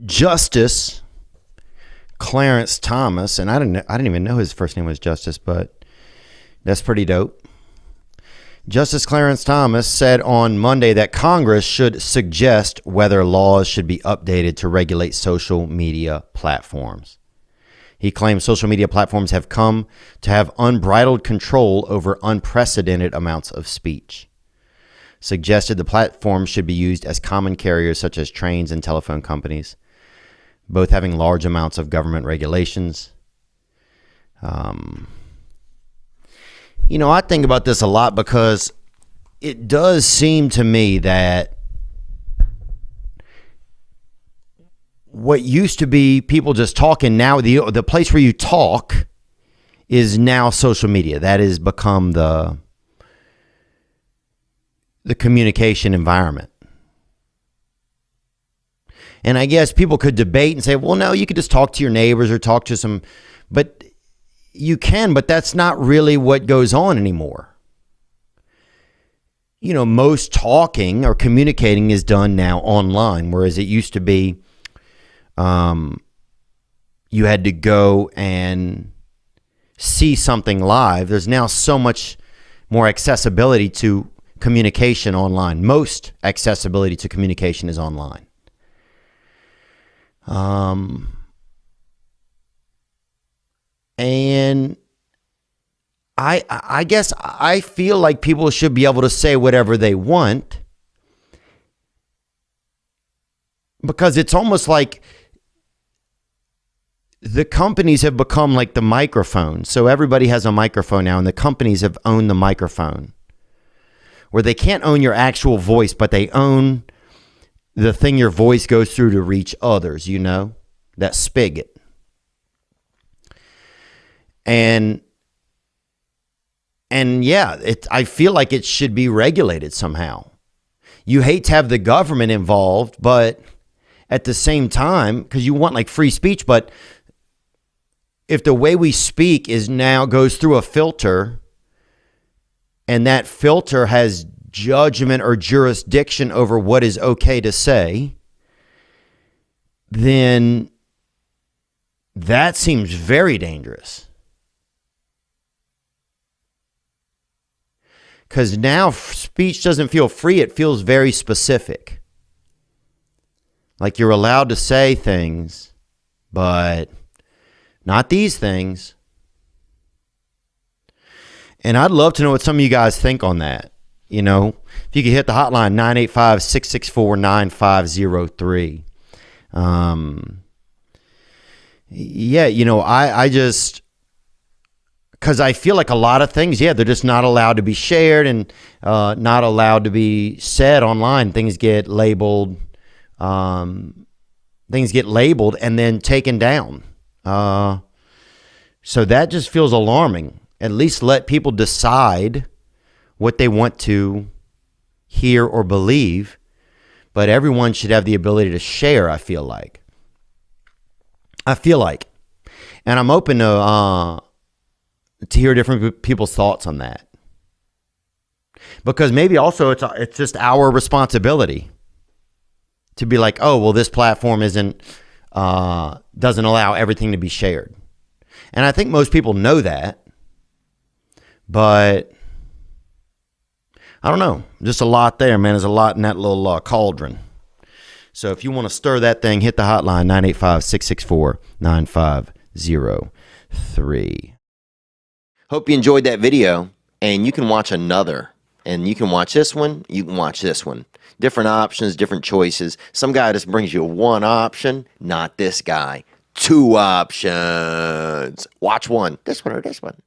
Justice Clarence Thomas, and I didn't even know his first name was Justice, but that's pretty dope. Justice Clarence Thomas said on Monday that Congress should suggest whether laws should be updated to regulate social media platforms. He claims social media platforms have come to have unbridled control over unprecedented amounts of speech. Suggested the platforms should be used as common carriers such as trains and telephone companies, both having large amounts of government regulations. I think about this a lot because it does seem to me that what used to be people just talking, now the place where you talk is now social media. That has become the communication environment. And I guess people could debate and say, well, no, you could just talk to your neighbors or talk to some, but you can, but that's not really what goes on anymore. Most talking or communicating is done now online, whereas it used to be you had to go and see something live. There's now so much more accessibility to communication online. Most accessibility to communication is online. And I guess I feel like people should be able to say whatever they want, because it's almost like the companies have become like the microphone. So everybody has a microphone now, and the companies have owned the microphone, where they can't own your actual voice, but they own the thing your voice goes through to reach others, that spigot. And yeah, I feel like it should be regulated somehow. You hate to have the government involved, but at the same time, because you want like free speech, but if the way we speak is now goes through a filter, and that filter has judgment or jurisdiction over what is okay to say, then that seems very dangerous. Because now speech doesn't feel free, it feels very specific. Like you're allowed to say things, but not these things. And I'd love to know what some of you guys think on that. If you could hit the hotline, 985-664-9503. I just, because I feel like a lot of things, they're just not allowed to be shared and not allowed to be said online. Things get labeled and then taken down. So that just feels alarming. At least let people decide what they want to hear or believe, but everyone should have the ability to share, I feel like. And I'm open to hear different people's thoughts on that. Because maybe also it's just our responsibility to be like, oh, well, this platform doesn't allow everything to be shared. And I think most people know that, but I don't know. Just a lot there, man. There's a lot in that little cauldron. So if you want to stir that thing, hit the hotline, 985-664-9503. Hope you enjoyed that video, and you can watch another. And you can watch this one, you can watch this one. Different options, different choices. Some guy just brings you one option, not this guy. Two options. Watch one, this one or this one.